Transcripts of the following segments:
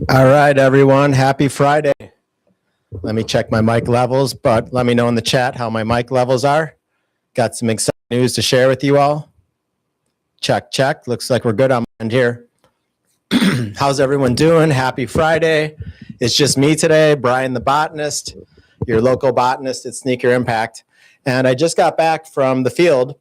All right, everyone. Happy Friday. Let me check my mic levels, but let me know in the chat how my mic levels are. Got some exciting news to share with you all. Check, check. Looks like we're good on my end here. How's everyone doing? Happy Friday. It's just me today, Brian the botanist, your local botanist at Sneaker Impact. And I just got back from the field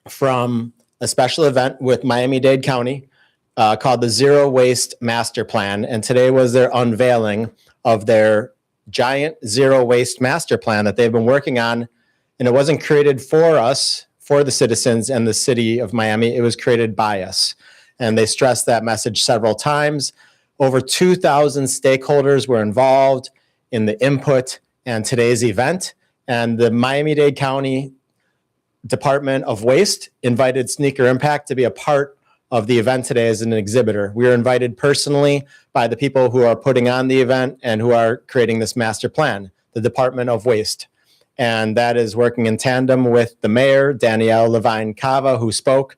from a special event with Miami-Dade County called the Zero Waste Master Plan. And today was their unveiling of their giant zero waste master plan that they've been working on. And it wasn't created for us, for the citizens and the city of Miami. It was created by us. And they stressed that message several times. Over 2,000 stakeholders were involved in the input and today's event. And the Miami-Dade County Department of Waste invited Sneaker Impact to be a part of the event today as an exhibitor. We were invited personally by the people who are putting on the event and who are creating this master plan, the Department of Waste. And that is working in tandem with the mayor, Danielle Levine Cava, who spoke.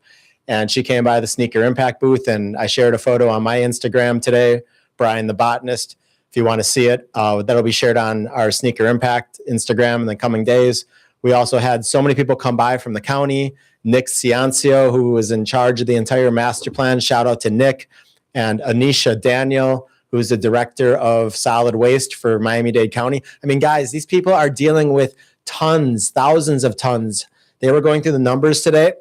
And she came by the Sneaker Impact booth, and I shared a photo on my Instagram today, Brian the Botanist. If you want to see it, that'll be shared on our Sneaker Impact Instagram in the coming days. We also had so many people come by from the county. Nick Ciancio, who was in charge of the entire master plan. Shout out to Nick. And Anisha Daniel, who's the director of solid waste for Miami-Dade County. I mean, guys, these people are dealing with tons, thousands of tons. They were going through the numbers today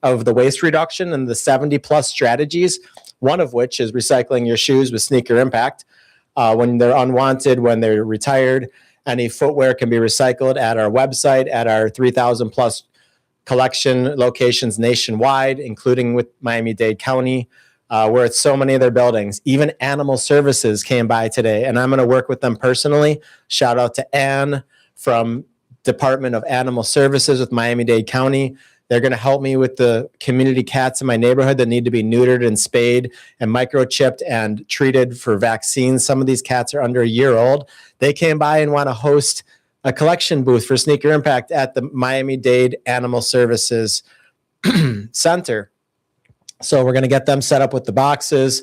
of the waste reduction and the 70 plus strategies, one of which is recycling your shoes with Sneaker Impact. When they're unwanted, when they're retired, any footwear can be recycled at our website, at our 3,000 plus collection locations nationwide, including with Miami-Dade County. We're at so many of their buildings. Even Animal Services came by today, and I'm going to work with them personally. Shout out to Ann from Department of Animal Services with Miami-Dade County. They're going to help me with the community cats in my neighborhood that need to be neutered and spayed and microchipped and treated for vaccines. Some of these cats are under a year old. They came by and want to host a collection booth for Sneaker Impact at the Miami-Dade Animal Services Center. So we're going to get them set up with the boxes.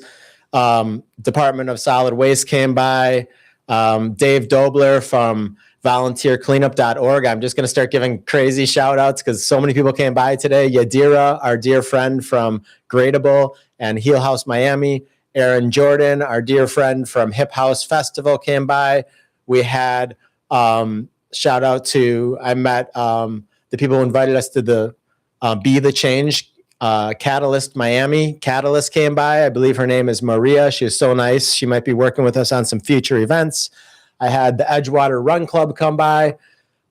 Department of Solid Waste came by. Dave Dobler from volunteercleanup.org. I'm just going to start giving crazy shout outs because so many people came by today. Yadira, our dear friend from Gradable and Heel House Miami. Aaron Jordan, our dear friend from Hip House Festival, came by. We had shout out to, I met the people who invited us to the Be the Change Catalyst Miami. Catalyst came by. I believe her name is Maria. She is so nice. She might be working with us on some future events. I had the Edgewater Run Club come by.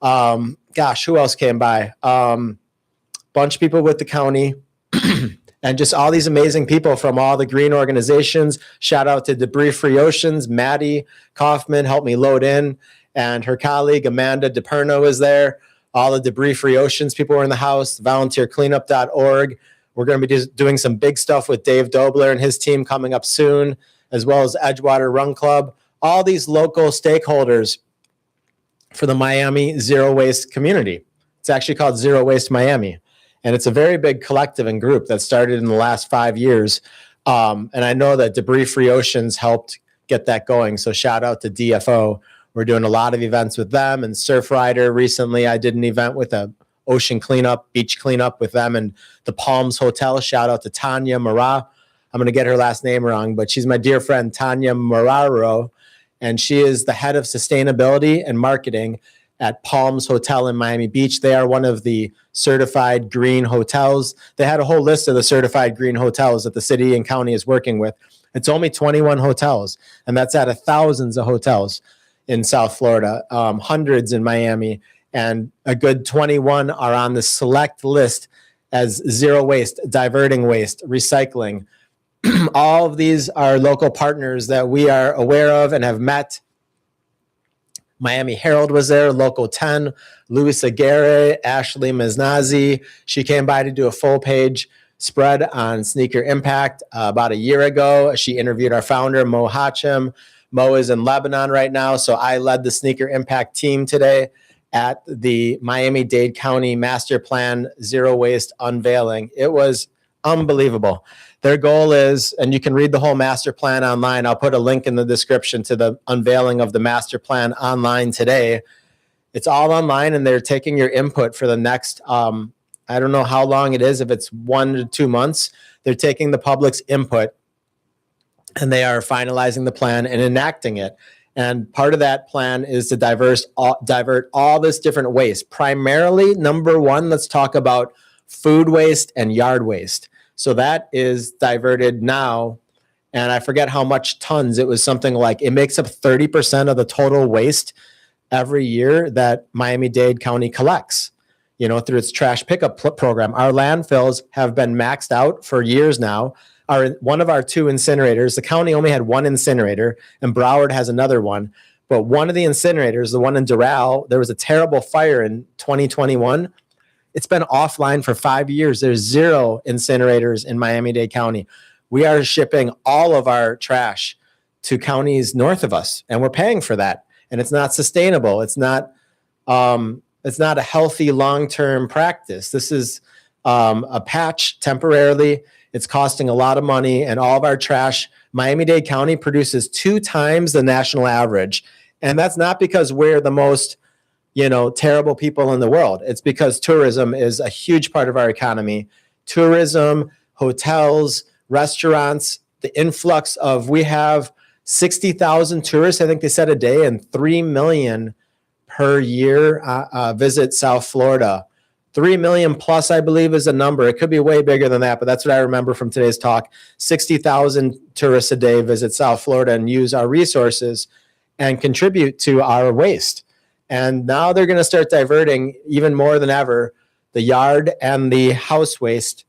Who else came by? Bunch of people with the county and just all these amazing people from all the green organizations. Shout out to Debris Free Oceans. Maddie Kaufman helped me load in, and her colleague Amanda DePerno was there. All the Debris Free Oceans people were in the house. Volunteercleanup.org. We're going to be doing some big stuff with Dave Dobler and his team coming up soon, as well as Edgewater Run Club. All these local stakeholders for the Miami Zero Waste community. It's actually called Zero Waste Miami. And it's a very big collective and group that started in the last 5 years. And I know that Debris Free Oceans helped get that going. So shout out to DFO. We're doing a lot of events with them. And Surf Rider, recently I did an event with a ocean cleanup, beach cleanup with them and the Palms Hotel. Shout out to Tanya Mara. I'm going to get her last name wrong, but she's my dear friend, Tanya Mararo. And she is the head of sustainability and marketing at Palms Hotel in Miami Beach. They are one of the certified green hotels. They had a whole list of the certified green hotels that the city and county is working with. It's only 21 hotels, and that's out of thousands of hotels in South Florida, hundreds in Miami, and a good 21 are on the select list as zero waste, diverting waste, recycling. All of these are local partners that we are aware of and have met. Miami Herald was there, Local 10, Luis Aguirre, Ashley Maznazi. She came by to do a full page spread on Sneaker Impact about a year ago. She interviewed our founder, Mo Hachem. Mo is in Lebanon right now, so I led the Sneaker Impact team today at the Miami-Dade County Master Plan Zero Waste unveiling. It was unbelievable. Their goal is, and you can read the whole master plan online. I'll put a link in the description to the unveiling of the master plan online today. It's all online, and they're taking your input for the next, I don't know how long it is, if it's 1 to 2 months. They're taking the public's input, and they are finalizing the plan and enacting it. And part of that plan is to divert all this different waste. Primarily, number one, let's talk about food waste and yard waste. So that is diverted now, and I forget how much tons. It was something like, it makes up 30% of the total waste every year that Miami-Dade County collects, through its trash pickup program. Our landfills have been maxed out for years now. One of our 2 incinerators, the county only had 1 incinerator, and Broward has another one. But one of the incinerators, the one in Doral, there was a terrible fire in 2021. It's been offline for 5 years. There's 0 incinerators in Miami-Dade County. We are shipping all of our trash to counties north of us, and we're paying for that. And it's not sustainable. It's not a healthy long-term practice. This is a patch temporarily. It's costing a lot of money, and all of our trash, Miami-Dade County produces 2 times the national average. And that's not because we're the most terrible people in the world. It's because tourism is a huge part of our economy. Tourism, hotels, restaurants, the influx of, we have 60,000 tourists, I think they said, a day, and 3 million per year visit South Florida. 3 million plus, I believe, is a number. It could be way bigger than that, but that's what I remember from today's talk. 60,000 tourists a day visit South Florida and use our resources and contribute to our waste. And now they're going to start diverting even more than ever the yard and the house waste,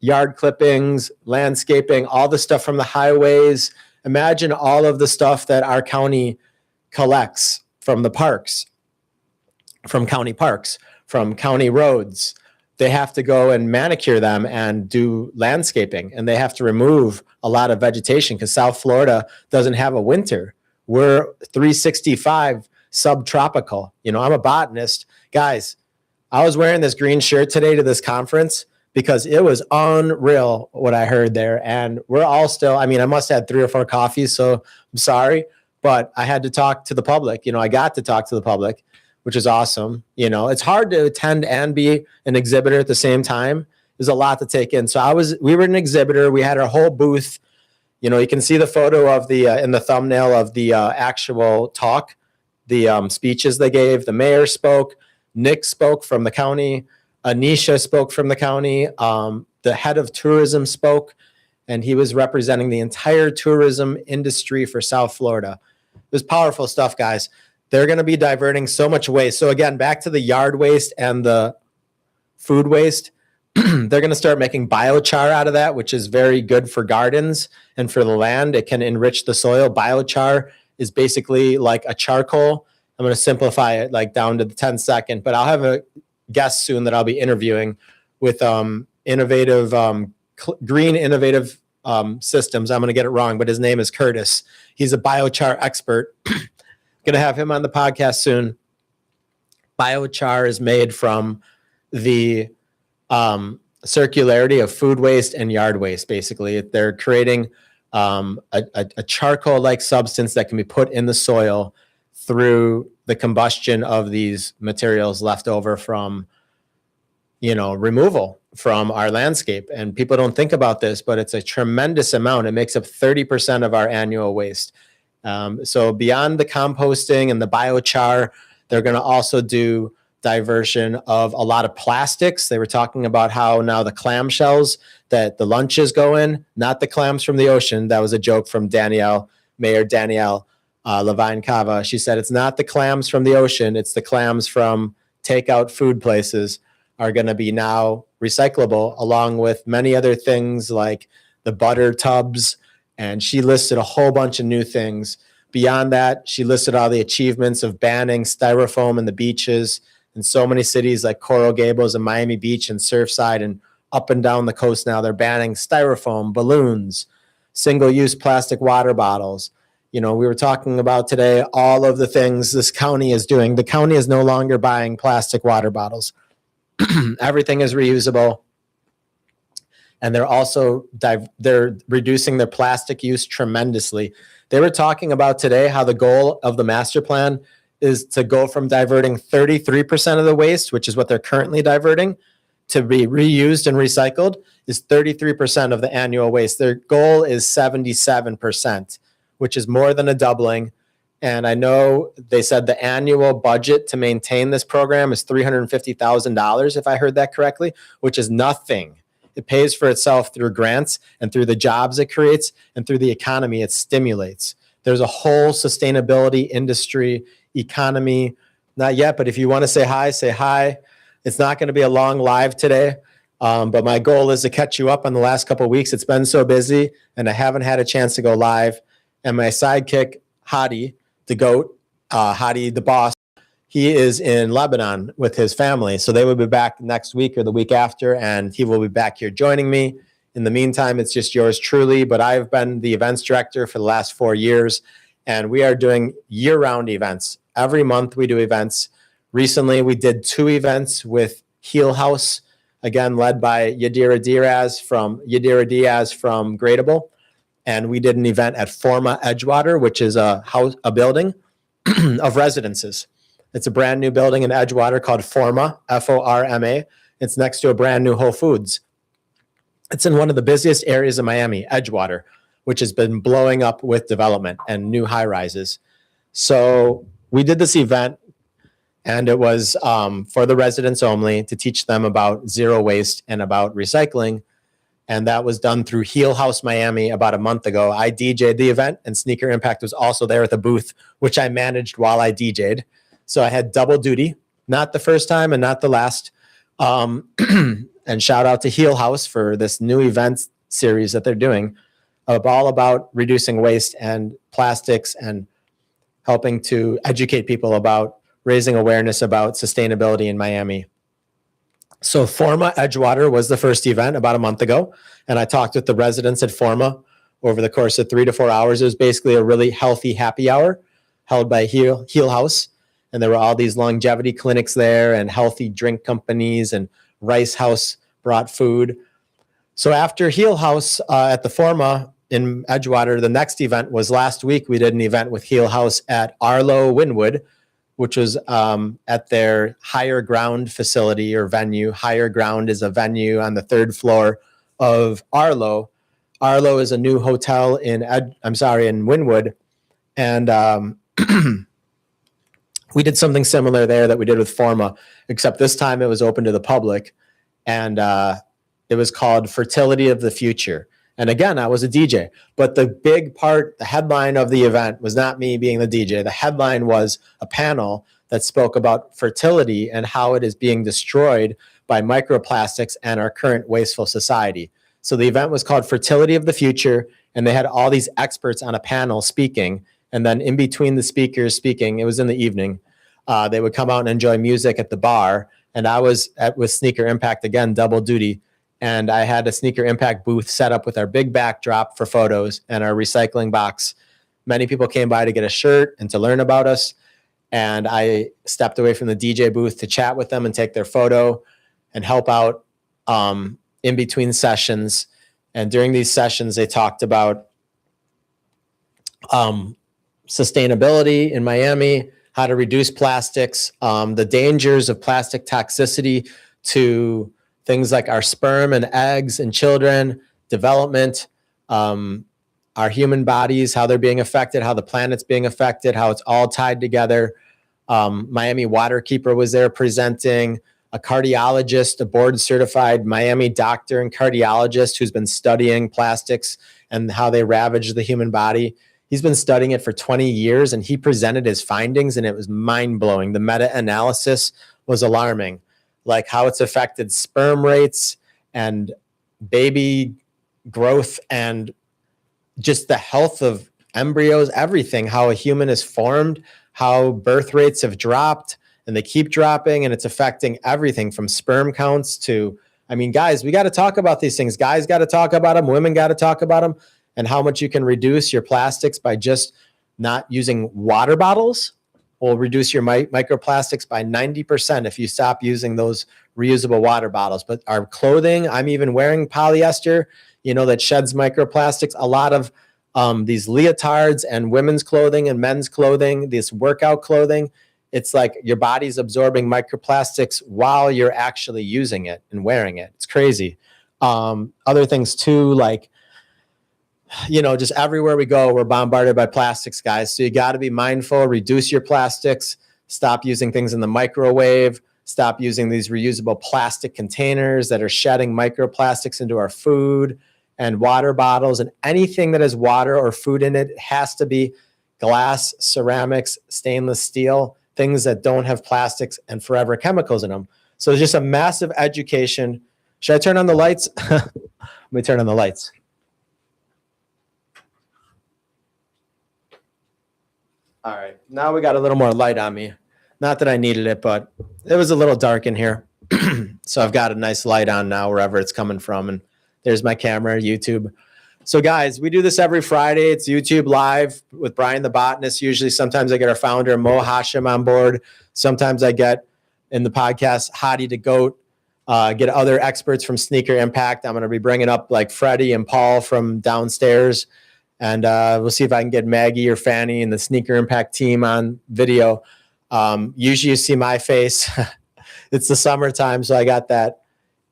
yard clippings, landscaping, all the stuff from the highways. Imagine all of the stuff that our county collects from the parks, from county roads. They have to go and manicure them and do landscaping, and they have to remove a lot of vegetation because South Florida doesn't have a winter. We're 365 subtropical. I'm a botanist. Guys, I was wearing this green shirt today to this conference because it was unreal what I heard there. And we're all still, I must have had 3 or 4 coffees, so I'm sorry, but I had to talk to the public. I got to talk to the public, which is awesome. It's hard to attend and be an exhibitor at the same time. There's a lot to take in. So we were an exhibitor. We had our whole booth. You can see the photo of in the thumbnail of the actual talk, the speeches they gave. The mayor spoke. Nick spoke from the county. Anisha spoke from the county. The head of tourism spoke, and he was representing the entire tourism industry for South Florida. It was powerful stuff, guys. They're going to be diverting so much waste. So again, back to the yard waste and the food waste. They're going to start making biochar out of that, which is very good for gardens and for the land. It can enrich the soil. Biochar is basically like a charcoal. I'm going to simplify it like down to the 10-second, but I'll have a guest soon that I'll be interviewing with innovative, green innovative systems. I'm going to get it wrong, but his name is Curtis. He's a biochar expert. Going to have him on the podcast soon. Biochar is made from the circularity of food waste and yard waste. Basically, they're creating a charcoal-like substance that can be put in the soil through the combustion of these materials left over from, removal from our landscape. And people don't think about this, but it's a tremendous amount. It makes up 30% of our annual waste. So beyond the composting and the biochar, they're going to also do diversion of a lot of plastics. They were talking about how now the clamshells that the lunches go in, not the clams from the ocean. That was a joke from Mayor Danielle Levine Cava. She said, it's not the clams from the ocean. It's the clams from takeout food places are going to be now recyclable, along with many other things like the butter tubs. And she listed a whole bunch of new things. Beyond that, she listed all the achievements of banning styrofoam in the beaches in so many cities like Coral Gables and Miami Beach and Surfside and up and down the coast now. They're banning styrofoam, balloons, single-use plastic water bottles. We were talking about today all of the things this county is doing. The county is no longer buying plastic water bottles. Everything is reusable. And they're also they're reducing their plastic use tremendously. They were talking about today how the goal of the master plan is to go from diverting 33% of the waste, which is what they're currently diverting, to be reused and recycled is 33% of the annual waste. Their goal is 77%, which is more than a doubling. And I know they said the annual budget to maintain this program is $350,000, if I heard that correctly, which is nothing. It pays for itself through grants and through the jobs it creates and through the economy it stimulates. There's a whole sustainability industry, economy, not yet, but if you want to say hi, say hi. It's not going to be a long live today, but my goal is to catch you up on the last couple of weeks. It's been so busy, and I haven't had a chance to go live. And my sidekick, Hadi, the GOAT, Hadi, the boss, he is in Lebanon with his family. So they will be back next week or the week after, and he will be back here joining me. In the meantime, it's just yours truly, but I've been the events director for the last 4 years, and we are doing year-round events. Every month we do events. Recently, we did 2 events with Heal House, again, led by Yadira Diaz from Gradable. And we did an event at Forma Edgewater, which is a building of residences. It's a brand new building in Edgewater called Forma, Forma. It's next to a brand new Whole Foods. It's in one of the busiest areas of Miami, Edgewater, which has been blowing up with development and new high rises. So we did this event, and it was for the residents only to teach them about zero waste and about recycling. And that was done through Heal House Miami about a month ago. I DJ'd the event, and Sneaker Impact was also there at the booth, which I managed while I DJ'd. So I had double duty, not the first time and not the last. And shout out to Heal House for this new event series that they're doing, all about reducing waste and plastics and helping to educate people about raising awareness about sustainability in Miami. So Forma Edgewater was the first event about a month ago, and I talked with the residents at Forma over the course of 3 to 4 hours. It was basically a really healthy happy hour held by Heal House, and there were all these longevity clinics there and healthy drink companies, and Rice House brought food. So after Heal House at the Forma in Edgewater, the next event was last week. We did an event with Heal House at Arlo Wynwood, which was at their Higher Ground facility or venue. Higher Ground is a venue on the 3rd floor of Arlo. Arlo is a new hotel in Wynwood. And we did something similar there that we did with Forma, except this time it was open to the public. And it was called Fertility of the Future. And again, I was a DJ. But the big part, the headline of the event was not me being the DJ. The headline was a panel that spoke about fertility and how it is being destroyed by microplastics and our current wasteful society. So the event was called Fertility of the Future, and they had all these experts on a panel speaking. And then in between the speakers speaking, it was in the evening, they would come out and enjoy music at the bar. And I was with Sneaker Impact, again, double duty. And I had a Sneaker Impact booth set up with our big backdrop for photos and our recycling box. Many people came by to get a shirt and to learn about us. And I stepped away from the DJ booth to chat with them and take their photo and help out in between sessions. And during these sessions, they talked about sustainability in Miami, how to reduce plastics, the dangers of plastic toxicity to things like our sperm and eggs and children, development, our human bodies, how they're being affected, how the planet's being affected, how it's all tied together. Miami Waterkeeper was there presenting, a cardiologist, a board certified Miami doctor and cardiologist who's been studying plastics and how they ravage the human body. He's been studying it for 20 years, and he presented his findings, and it was mind-blowing. The meta-analysis was alarming, like how it's affected sperm rates and baby growth and just the health of embryos, everything, how a human is formed, how birth rates have dropped, and they keep dropping, and it's affecting everything from sperm counts to, I mean, guys, we got to talk about these things. Guys got to talk about them. Women got to talk about them. And how much you can reduce your plastics by just not using water bottles. will reduce your microplastics by 90% if you stop using those reusable water bottles. But our clothing, I'm even wearing polyester, that sheds microplastics. A lot of these leotards and women's clothing and men's clothing, this workout clothing, it's like your body's absorbing microplastics while you're actually using it and wearing it. It's crazy. Other things too, like, just everywhere we go, we're bombarded by plastics, guys. So you got to be mindful, reduce your plastics, stop using things in the microwave, stop using these reusable plastic containers that are shedding microplastics into our food and water bottles, and anything that has water or food in it has to be glass, ceramics, stainless steel, things that don't have plastics and forever chemicals in them. So it's just a massive education. Should I turn on the lights? Let me turn on the lights. All right, now we got a little more light on me. Not that I needed it, but it was a little dark in here. So I've got a nice light on now wherever it's coming from. And there's my camera, YouTube. So guys, we do this every Friday. It's YouTube Live with Brian the Botanist. Usually sometimes I get our founder, Mo Hashim, on board. Sometimes I get in the podcast, Hadi the Goat, get other experts from Sneaker Impact. I'm going to be bringing up like Freddie and Paul from downstairs. And we'll see if I can get Maggie or Fanny and the Sneaker Impact team on video. Usually you see my face. It's the summertime, so I got that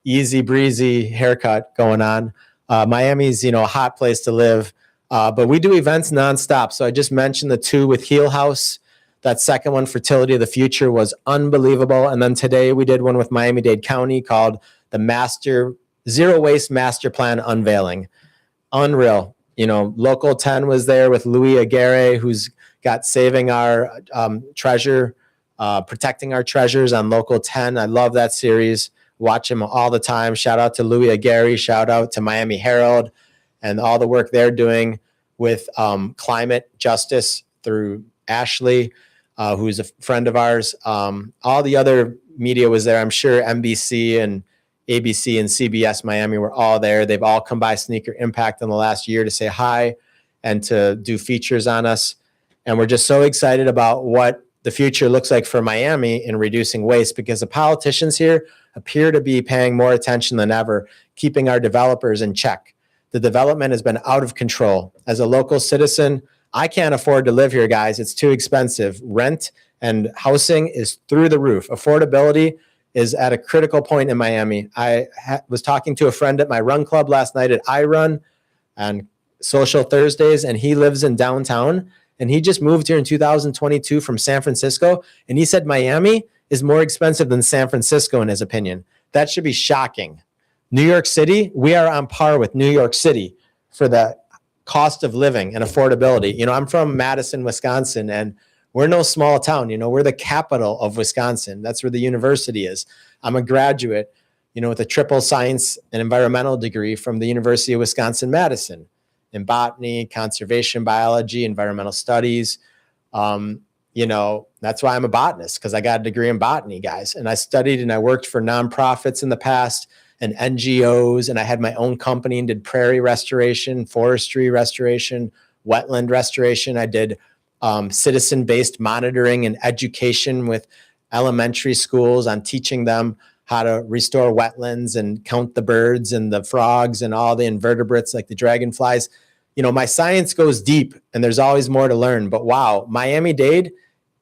easy breezy haircut going on. Miami's, a hot place to live. But we do events nonstop. So I just mentioned the two with Heel House. That second one, Fertility of the Future, was unbelievable. And then today we did one with Miami-Dade County called the Zero Waste Master Plan Unveiling. Unreal. Local 10 was there with Louis Aguirre, who's got Saving Our Treasure, Protecting Our Treasures on Local 10. I love that series. Watch him all the time. Shout out to Louis Aguirre. Shout out to Miami Herald and all the work they're doing with climate justice through Ashley, who's a friend of ours. All the other media was there. I'm sure NBC and ABC and CBS Miami were all there. They've all come by Sneaker Impact in the last year to say hi and to do features on us. And we're just so excited about what the future looks like for Miami in reducing waste, because the politicians here appear to be paying more attention than ever, keeping our developers in check. The development has been out of control. As a local citizen, I can't afford to live here, guys. It's too expensive. Rent and housing is through the roof. Affordability is at a critical point in Miami. I was talking to a friend at my run club last night at iRun on Social Thursdays, and he lives in downtown, and he just moved here in 2022 from San Francisco, and he said Miami is more expensive than San Francisco in his opinion. That should be shocking. New York City, we are on par with New York City for the cost of living and affordability. I'm from Madison, Wisconsin, and we're no small town. We're the capital of Wisconsin. That's where the university is. I'm a graduate, with a triple science and environmental degree from the University of Wisconsin-Madison in botany, conservation biology, environmental studies. That's why I'm a botanist, because I got a degree in botany, guys. And I studied and I worked for nonprofits in the past and NGOs, and I had my own company and did prairie restoration, forestry restoration, wetland restoration. I did citizen-based monitoring and education with elementary schools on teaching them how to restore wetlands and count the birds and the frogs and all the invertebrates like the dragonflies. My science goes deep and there's always more to learn. But wow, Miami-Dade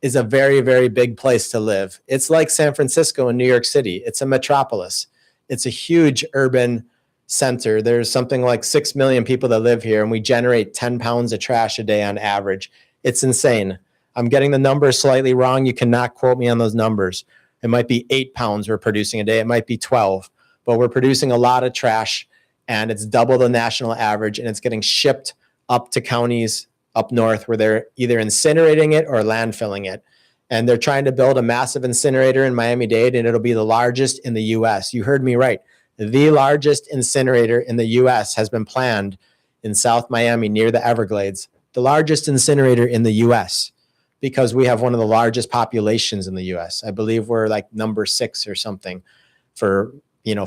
is a very, very big place to live. It's like San Francisco and New York City. It's a metropolis. It's a huge urban center. There's something like 6 million people that live here, and we generate 10 pounds of trash a day on average. It's insane. I'm getting the numbers slightly wrong. You cannot quote me on those numbers. It might be 8 pounds we're producing a day. It might be 12, but we're producing a lot of trash, and it's double the national average, and it's getting shipped up to counties up north where they're either incinerating it or landfilling it. And they're trying to build a massive incinerator in Miami-Dade, and it'll be the largest in the U.S. You heard me right. The largest incinerator in the U.S. has been planned in South Miami near the Everglades. The largest incinerator in the U.S. because we have one of the largest populations in the U.S. I believe we're like number 6 or something for,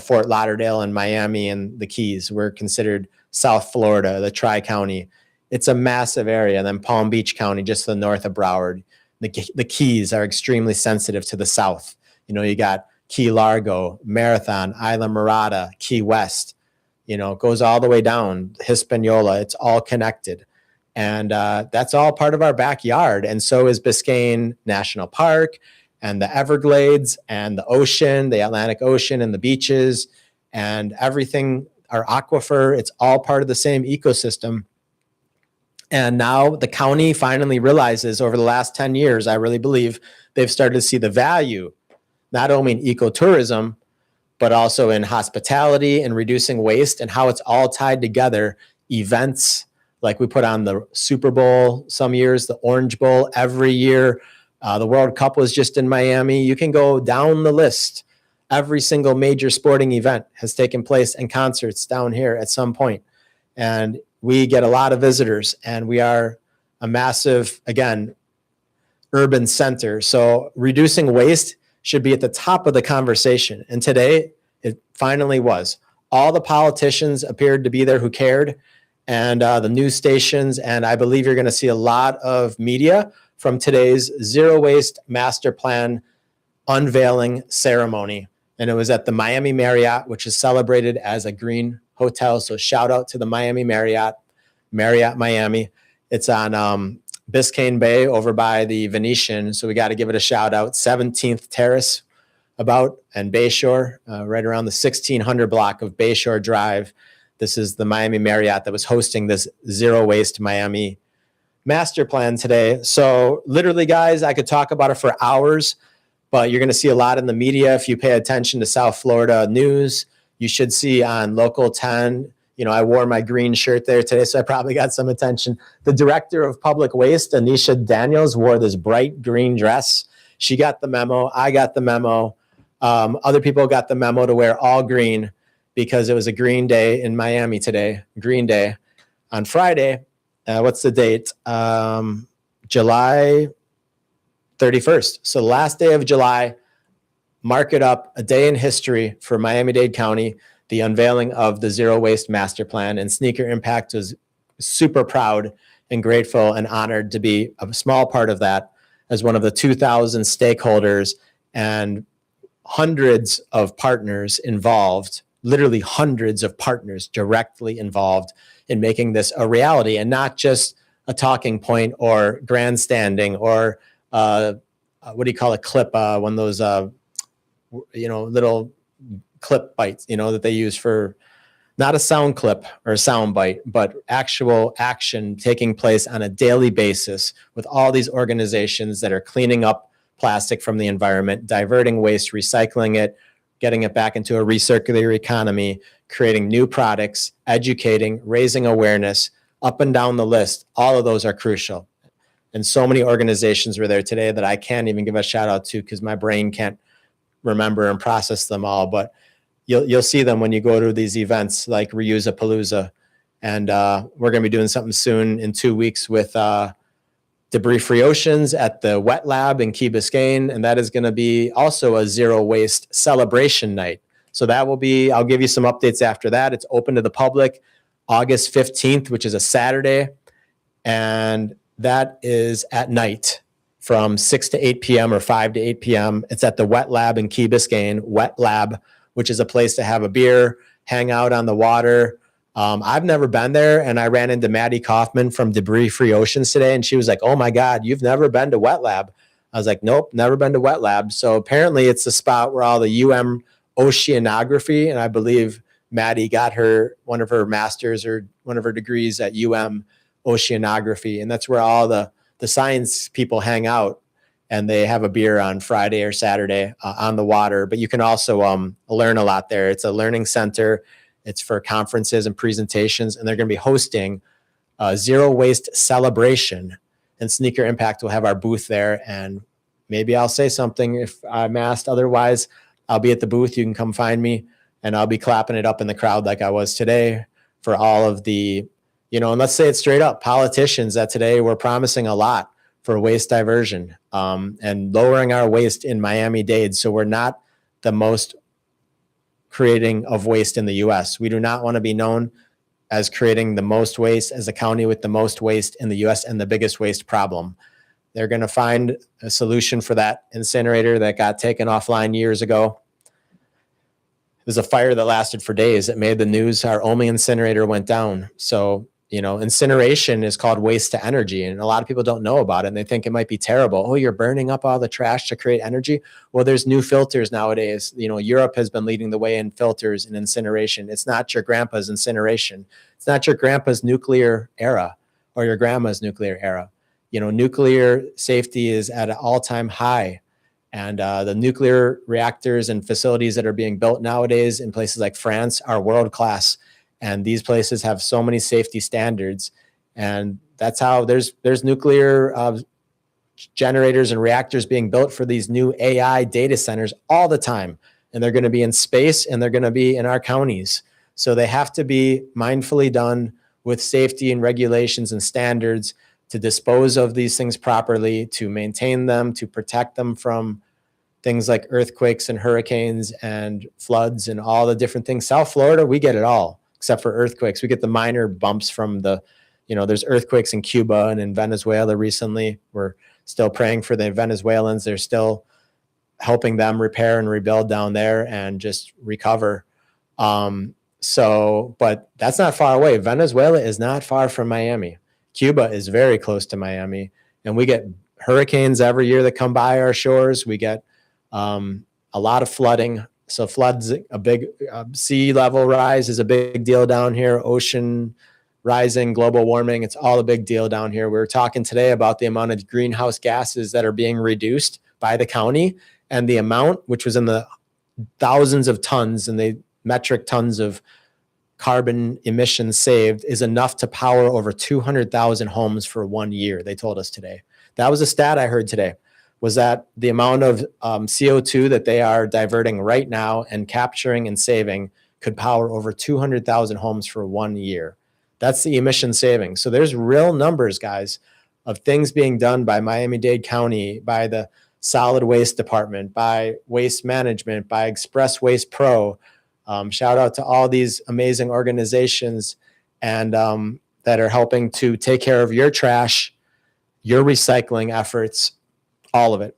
Fort Lauderdale and Miami and the Keys. We're considered South Florida, the Tri-County. It's a massive area. And then Palm Beach County, just to the north of Broward. The Keys are extremely sensitive to the south. You got Key Largo, Marathon, Isla Mirada, Key West. It goes all the way down Hispaniola. It's all connected. And that's all part of our backyard. And so is Biscayne National Park and the Everglades and the ocean, the Atlantic Ocean and the beaches and everything, our aquifer. It's all part of the same ecosystem. And now the county finally realizes over the last 10 years, I really believe they've started to see the value, not only in ecotourism, but also in hospitality and reducing waste and how it's all tied together. Events like we put on the Super Bowl some years, the Orange Bowl every year. The World Cup was just in Miami. You can go down the list. Every single major sporting event has taken place and concerts down here at some point. And we get a lot of visitors, and we are a massive, again, urban center. So reducing waste should be at the top of the conversation. And today, it finally was. All the politicians appeared to be there who cared, and the news stations, and I believe you're going to see a lot of media from today's Zero Waste Master Plan unveiling ceremony. And it was at the Miami Marriott, which is celebrated as a green hotel. So shout out to the Miami Marriott Miami. It's on Biscayne Bay over by the Venetian. So we got to give it a shout out. 17th Terrace and Bayshore, right around the 1600 block of Bayshore Drive. This is the Miami Marriott that was hosting this Zero Waste Miami Master Plan today. So literally, guys, I could talk about it for hours, but you're going to see a lot in the media. If you pay attention to South Florida news, you should see on Local 10. I wore my green shirt there today, so I probably got some attention. The director of public waste, Anisha Daniels, wore this bright green dress. She got the memo. I got the memo. Other people got the memo to wear all green because it was a green day in Miami today. Green day. On Friday, what's the date? July 31st. So the last day of July, mark it up, a day in history for Miami-Dade County, the unveiling of the Zero Waste Master Plan. And Sneaker Impact was super proud and grateful and honored to be a small part of that as one of the 2,000 stakeholders and hundreds of partners involved, literally hundreds of partners directly involved in making this a reality and not just a talking point or grandstanding or what do you call a clip? One of those, little clip bites, that they use for not a sound clip or a sound bite, but actual action taking place on a daily basis with all these organizations that are cleaning up plastic from the environment, diverting waste, recycling it, getting it back into a recircular economy, creating new products, educating, raising awareness, up and down the list. All of those are crucial. And so many organizations were there today that I can't even give a shout out to because my brain can't remember and process them all. But you'll see them when you go to these events like Reuse-a-Palooza. And we're going to be doing something soon in 2 weeks with Debris Free Oceans at the Wet Lab in Key Biscayne. And that is going to be also a zero waste celebration night. So that will be, I'll give you some updates after that. It's open to the public August 15th, which is a Saturday. And that is at night from 6 to 8 p.m. or 5 to 8 p.m. It's at the Wet Lab in Key Biscayne, Wet Lab, which is a place to have a beer, hang out on the water. I've never been there, and I ran into Maddie Kaufman from Debris Free Oceans today, and she was like, "Oh my God, you've never been to Wet Lab?" I was like, "Nope, never been to Wet Lab." So apparently it's the spot where all the UM oceanography, and I believe Maddie got one of her masters or one of her degrees at UM oceanography, and that's where all the science people hang out, and they have a beer on Friday or Saturday on the water. But you can also learn a lot there. It's a learning center. It's for conferences and presentations, and they're going to be hosting a zero waste celebration, and Sneaker Impact will have our booth there, and maybe I'll say something if I'm asked. Otherwise, I'll be at the booth. You can come find me, and I'll be clapping it up in the crowd like I was today for all of the, and let's say it straight up, politicians that today were promising a lot for waste diversion and lowering our waste in Miami-Dade. So we're not the most creating of waste in the U.S. We do not want to be known as creating the most waste, as a county with the most waste in the U.S. and the biggest waste problem. They're going to find a solution for that incinerator that got taken offline years ago. It was a fire that lasted for days. It made the news. Our only incinerator went down. So, incineration is called waste to energy. And a lot of people don't know about it. And they think it might be terrible. Oh, you're burning up all the trash to create energy. Well, there's new filters nowadays. Europe has been leading the way in filters and incineration. It's not your grandpa's incineration. It's not your grandpa's nuclear era or your grandma's nuclear era. Nuclear safety is at an all-time high. And the nuclear reactors and facilities that are being built nowadays in places like France are world-class. And these places have so many safety standards. And that's how there's nuclear generators and reactors being built for these new AI data centers all the time. And they're going to be in space and they're going to be in our counties. So they have to be mindfully done with safety and regulations and standards to dispose of these things properly, to maintain them, to protect them from things like earthquakes and hurricanes and floods and all the different things. South Florida, we get it all, except for earthquakes. We get the minor bumps from there's earthquakes in Cuba and in Venezuela recently. We're still praying for the Venezuelans. They're still helping them repair and rebuild down there and just recover. But that's not far away. Venezuela is not far from Miami. Cuba is very close to Miami, and we get hurricanes every year that come by our shores. We get a lot of flooding. So floods, a big sea level rise is a big deal down here. Ocean rising, global warming, it's all a big deal down here. We were talking today about the amount of greenhouse gases that are being reduced by the county, and the amount, which was in the thousands of tons and the metric tons of carbon emissions saved, is enough to power over 200,000 homes for 1 year, they told us today. That was a stat I heard today, was that the amount of CO2 that they are diverting right now and capturing and saving could power over 200,000 homes for 1 year. That's the emission savings. So there's real numbers, guys, of things being done by Miami-Dade County, by the Solid Waste Department, by Waste Management, by Express Waste Pro. Shout out to all these amazing organizations and that are helping to take care of your trash, your recycling efforts, all of it.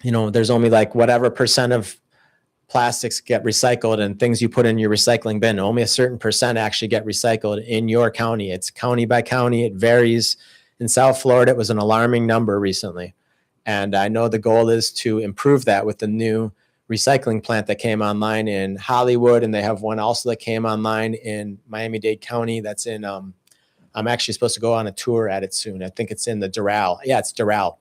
There's only like whatever percent of plastics get recycled and things you put in your recycling bin. Only a certain percent actually get recycled in your county. It's county by county. It varies. In South Florida, it was an alarming number recently. And I know the goal is to improve that with the new recycling plant that came online in Hollywood, and they have one also that came online in Miami-Dade County. That's in I'm actually supposed to go on a tour at it soon. I think it's in the Doral. Yeah, it's Doral.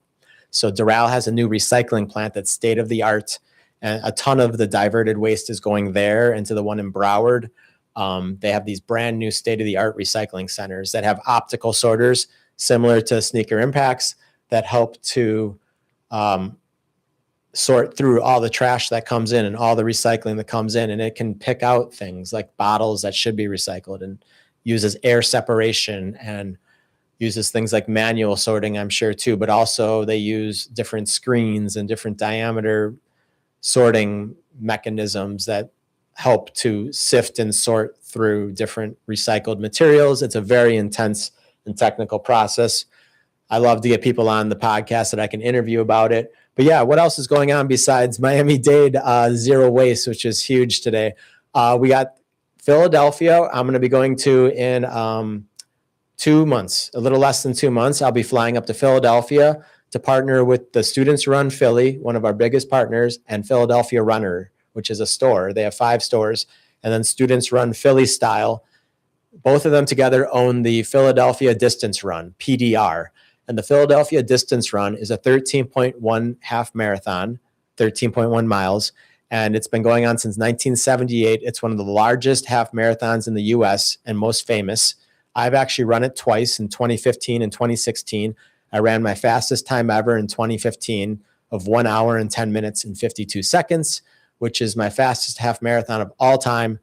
So Doral has a new recycling plant that's state of the art, and a ton of the diverted waste is going there into the one in Broward. They have these brand new state of the art recycling centers that have optical sorters similar to Sneaker Impacts that help to sort through all the trash that comes in and all the recycling that comes in, and it can pick out things like bottles that should be recycled, and uses air separation and uses things like manual sorting, I'm sure too, but also they use different screens and different diameter sorting mechanisms that help to sift and sort through different recycled materials. It's a very intense and technical process. I love to get people on the podcast that I can interview about it. But yeah, what else is going on besides Miami-Dade Zero Waste, which is huge today? We got Philadelphia. I'm going to be going to in 2 months, a little less than 2 months. I'll be flying up to Philadelphia to partner with the Students Run Philly, one of our biggest partners, and Philadelphia Runner, which is a store. They have 5 stores. And then Students Run Philly Style. Both of them together own the Philadelphia Distance Run, PDR. And the Philadelphia Distance Run is a 13.1 half marathon, 13.1 miles. And it's been going on since 1978. It's one of the largest half marathons in the US and most famous. I've actually run it twice, in 2015 and 2016. I ran my fastest time ever in 2015 of 1 hour and 10 minutes and 52 seconds, which is my fastest half marathon of all time.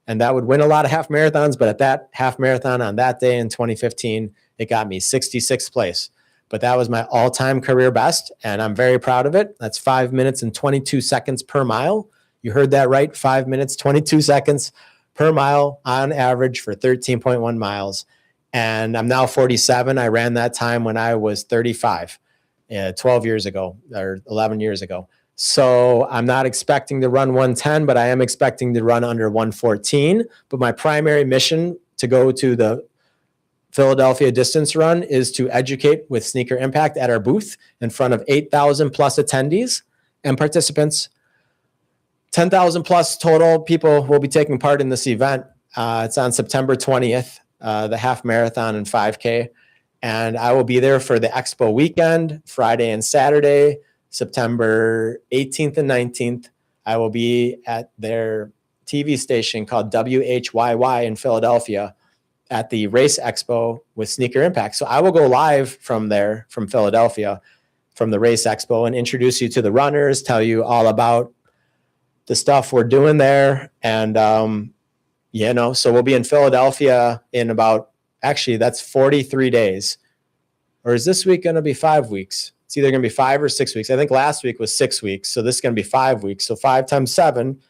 And that would win a lot of half marathons, but at that half marathon on that day in 2015, it got me 66th place. But that was my all-time career best, and I'm very proud of it. That's 5 minutes and 22 seconds per mile. You heard that right, 5 minutes, 22 seconds per mile on average for 13.1 miles. And I'm now 47. I ran that time when I was 35. 12 years ago or 11 years ago. So I'm not expecting to run 110, but I am expecting to run under 114. But my primary mission to go to the Philadelphia distance run is to educate with Sneaker Impact at our booth in front of 8,000 plus attendees and participants. 10,000 plus total people will be taking part in this event. It's on September 20th, the half marathon and 5K. And I will be there for the expo weekend, Friday and Saturday, September 18th and 19th. I will be at their TV station called WHYY in Philadelphia at the Race Expo with Sneaker Impact. So I will go live from there, from Philadelphia, from the Race Expo, and introduce you to the runners, tell you all about the stuff we're doing there. And, so we'll be in Philadelphia in about, actually, that's 43 days. Or is this week going to be 5 weeks? It's either going to be 5 or 6 weeks. I think last week was 6 weeks. So this is going to be 5 weeks. So 5 times 7,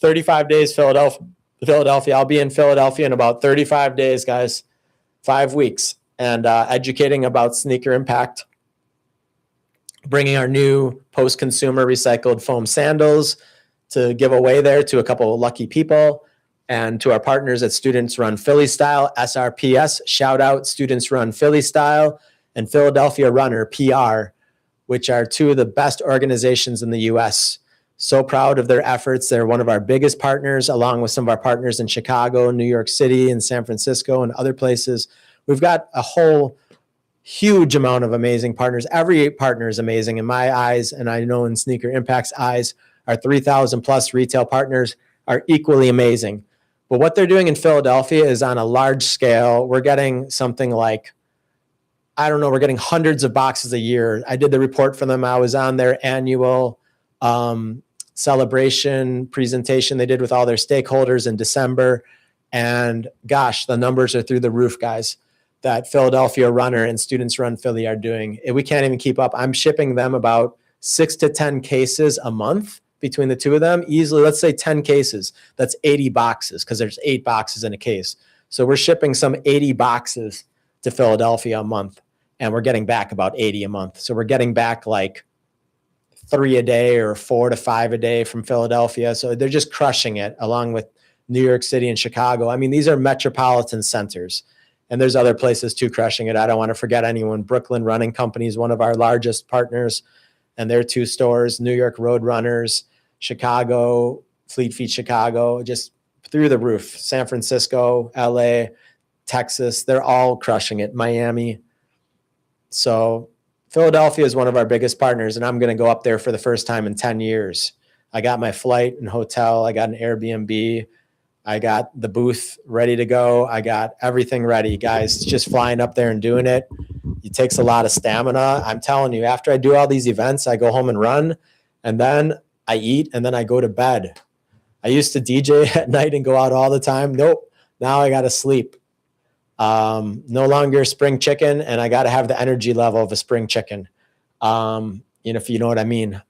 35 days, Philadelphia. I'll be in Philadelphia in about 35 days, guys, 5 weeks, and educating about Sneaker Impact, bringing our new post-consumer recycled foam sandals to give away there to a couple of lucky people, and to our partners at Students Run Philly Style, SRPS, shout out Students Run Philly Style, and Philadelphia Runner, PR, which are two of the best organizations in the U.S. So proud of their efforts. They're one of our biggest partners, along with some of our partners in Chicago, New York City, and San Francisco, and other places. We've got a whole huge amount of amazing partners. Every partner is amazing in my eyes, and I know in Sneaker Impact's eyes. Our 3,000 plus retail partners are equally amazing. But what they're doing in Philadelphia is on a large scale. We're getting something like, we're getting hundreds of boxes a year. I did the report for them. I was on their annual celebration presentation they did with all their stakeholders in December. And gosh, the numbers are through the roof, guys, that Philadelphia Runner and Students Run Philly are doing. We can't even keep up. I'm shipping them about 6 to 10 cases a month between the two of them. Easily, let's say 10 cases. That's 80 boxes because there's 8 boxes in a case. So we're shipping some 80 boxes to Philadelphia a month, and we're getting back about 80 a month. So we're getting back like 3 a day or 4 to 5 a day from Philadelphia. So they're just crushing it, along with New York City and Chicago. I mean, these are metropolitan centers, and there's other places too crushing it. I don't want to forget anyone. Brooklyn Running Company is one of our largest partners, and their 2 stores, New York Road Runners, Chicago, Fleet Feet Chicago, just through the roof. San Francisco, LA, Texas, they're all crushing it. Miami. So Philadelphia is one of our biggest partners, and I'm going to go up there for the first time in 10 years. I got my flight and hotel. I got an Airbnb. I got the booth ready to go. I got everything ready, guys. Just flying up there and doing it. It takes a lot of stamina. I'm telling you, after I do all these events, I go home and run, and then I eat, and then I go to bed. I used to DJ at night and go out all the time. Nope. Now I got to sleep. No longer spring chicken, and I got to have the energy level of a spring chicken. If you know what I mean.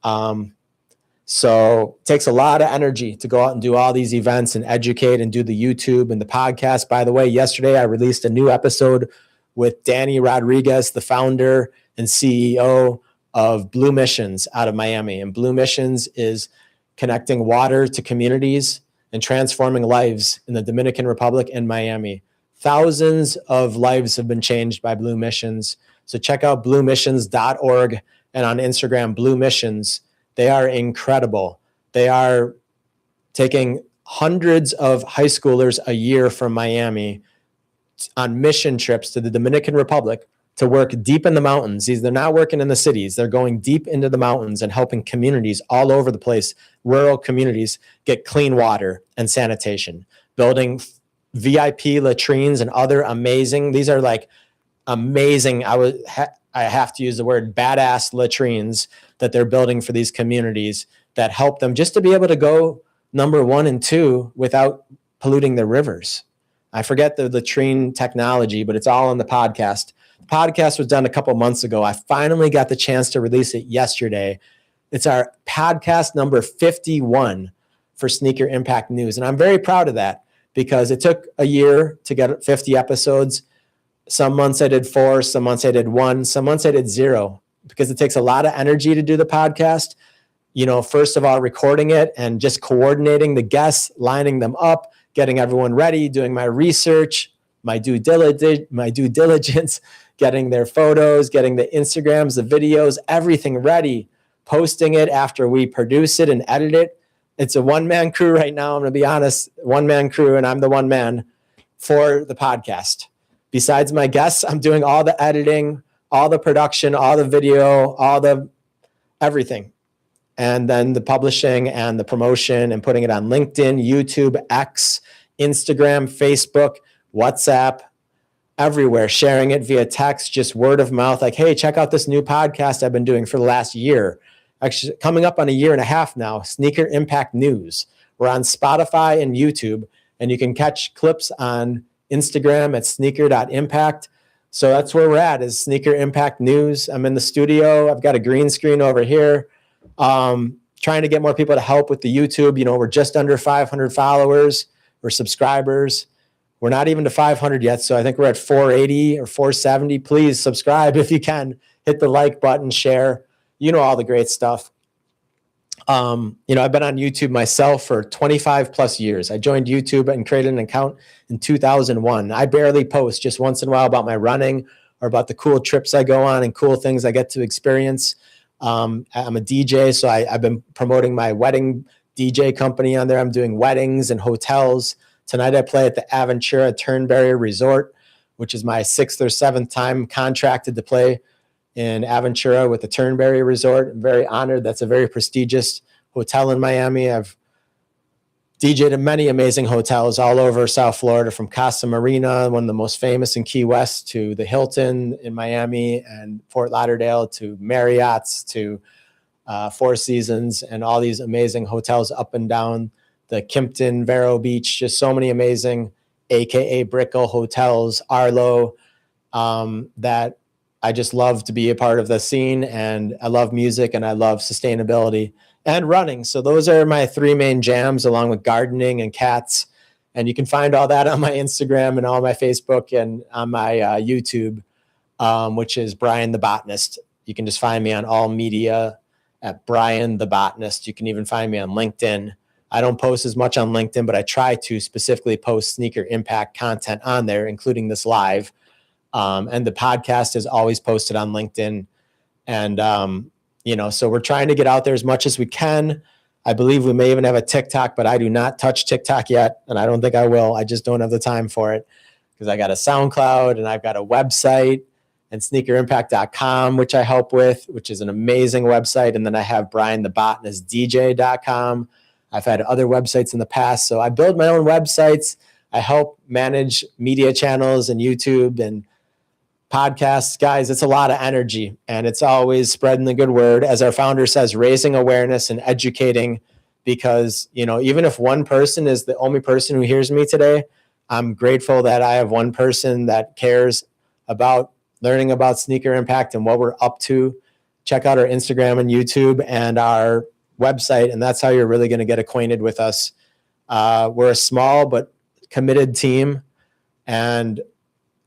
So it takes a lot of energy to go out and do all these events and educate and do the YouTube and the podcast. By the way, yesterday I released a new episode with Danny Rodriguez, the founder and CEO of Blue Missions out of Miami. And Blue Missions is connecting water to communities and transforming lives in the Dominican Republic and Miami. Thousands of lives have been changed by Blue Missions. So check out bluemissions.org, and on Instagram, Blue Missions. They are incredible. They are taking hundreds of high schoolers a year from Miami on mission trips to the Dominican Republic to work deep in the mountains. They're not working in the cities. They're going deep into the mountains and helping communities all over the place, rural communities, get clean water and sanitation, building VIP latrines and other amazing, these are like amazing, I have to use the word badass latrines that they're building for these communities that help them just to be able to go number 1 and 2 without polluting their rivers. I forget the latrine technology, but it's all on the podcast. The podcast was done a couple months ago. I finally got the chance to release it yesterday. It's our podcast number 51 for Sneaker Impact News. And I'm very proud of that because it took a year to get 50 episodes. Some months I did 4, some months I did 1, some months I did 0. because it takes a lot of energy to do the podcast. First of all, recording it and just coordinating the guests, lining them up, getting everyone ready, doing my research, my due diligence, getting their photos, getting the Instagrams, the videos, everything ready, posting it after we produce it and edit it. It's a one-man crew right now. I'm going to be honest, one-man crew, and I'm the one man for the podcast. Besides my guests, I'm doing all the editing, all the production, all the video, all the everything. And then the publishing and the promotion and putting it on LinkedIn, YouTube, X, Instagram, Facebook, WhatsApp, everywhere, sharing it via text, just word of mouth, like, hey, check out this new podcast I've been doing for the last year. Actually, coming up on a year and a half now, Sneaker Impact News. We're on Spotify and YouTube, and you can catch clips on Instagram at sneaker.impact. So that's where we're at, is Sneaker Impact News. I'm in the studio. I've got a green screen over here. Trying to get more people to help with the YouTube. We're just under 500 followers or subscribers. We're not even to 500 yet. So I think we're at 480 or 470. Please subscribe if you can. Hit the like button, share, all the great stuff. I've been on YouTube myself for 25 plus years. I joined YouTube and created an account in 2001. I barely post, just once in a while, about my running or about the cool trips I go on and cool things I get to experience. I'm a DJ, so I've been promoting my wedding DJ company on there. I'm doing weddings and hotels. Tonight I play at the Aventura Turnberry Resort, which is my 6th or 7th time contracted to play in Aventura with the Turnberry Resort. I'm very honored. That's a very prestigious hotel in Miami. I've DJed in many amazing hotels all over South Florida, from Casa Marina, one of the most famous in Key West, to the Hilton in Miami and Fort Lauderdale, to Marriott's, to Four Seasons, and all these amazing hotels up and down the Kimpton, Vero Beach, just so many amazing AKA Brickell hotels, Arlo, that I just love to be a part of the scene. And I love music and I love sustainability and running. So those are my 3 main jams, along with gardening and cats. And you can find all that on my Instagram and all my Facebook and on my YouTube, which is Brian the Botanist. You can just find me on all media at Brian the Botanist. You can even find me on LinkedIn. I don't post as much on LinkedIn, but I try to specifically post Sneaker Impact content on there, including this live. And the podcast is always posted on LinkedIn. And, so we're trying to get out there as much as we can. I believe we may even have a TikTok, but I do not touch TikTok yet. And I don't think I will. I just don't have the time for it, because I got a SoundCloud and I've got a website, and sneakerimpact.com, which I help with, which is an amazing website. And then I have brianthebotanistdj.com. I've had other websites in the past. So I build my own websites. I help manage media channels and YouTube and podcasts. Guys, it's a lot of energy, and it's always spreading the good word. As our founder says, raising awareness and educating, because, even if one person is the only person who hears me today, I'm grateful that I have one person that cares about learning about Sneaker Impact and what we're up to. Check out our Instagram and YouTube and our website, and that's how you're really going to get acquainted with us. We're a small but committed team, and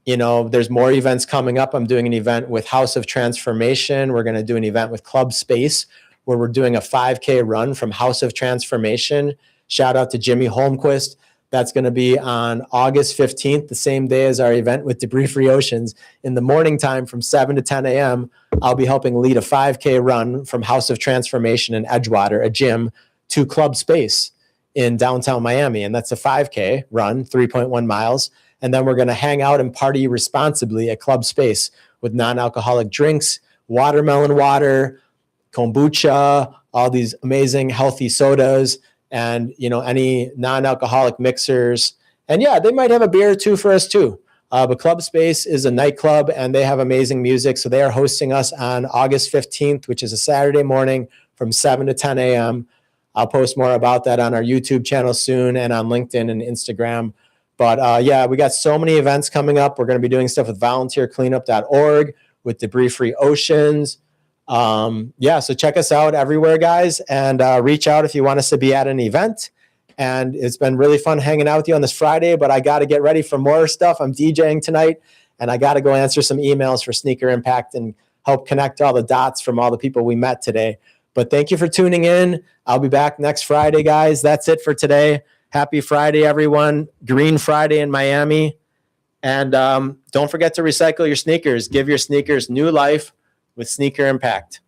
there's more events coming up. I'm doing an event with House of Transformation. We're going to do an event with Club Space, where we're doing a 5K run from House of Transformation. Shout out to Jimmy Holmquist. That's going to be on August 15th, the same day as our event with Debris Free Oceans. In the morning time from 7 to 10 a.m., I'll be helping lead a 5K run from House of Transformation in Edgewater, a gym, to Club Space in downtown Miami. And that's a 5K run, 3.1 miles. And then we're going to hang out and party responsibly at Club Space with non-alcoholic drinks, watermelon water, kombucha, all these amazing healthy sodas, and any non-alcoholic mixers. And yeah, they might have a beer or two for us too. But Club Space is a nightclub, and they have amazing music. So they are hosting us on August 15th, which is a Saturday morning from 7 to 10 a.m. I'll post more about that on our YouTube channel soon and on LinkedIn and Instagram. But yeah, we got so many events coming up. We're going to be doing stuff with volunteercleanup.org, with Debris Free Oceans. Yeah, so check us out everywhere, guys, and reach out if you want us to be at an event. And it's been really fun hanging out with you on this Friday, but I got to get ready for more stuff. I'm DJing tonight, and I got to go answer some emails for Sneaker Impact and help connect all the dots from all the people we met today. But thank you for tuning in. I'll be back next Friday, guys. That's it for today. Happy Friday, everyone. Green Friday in Miami. And don't forget to recycle your sneakers. Give your sneakers new life with Sneaker Impact.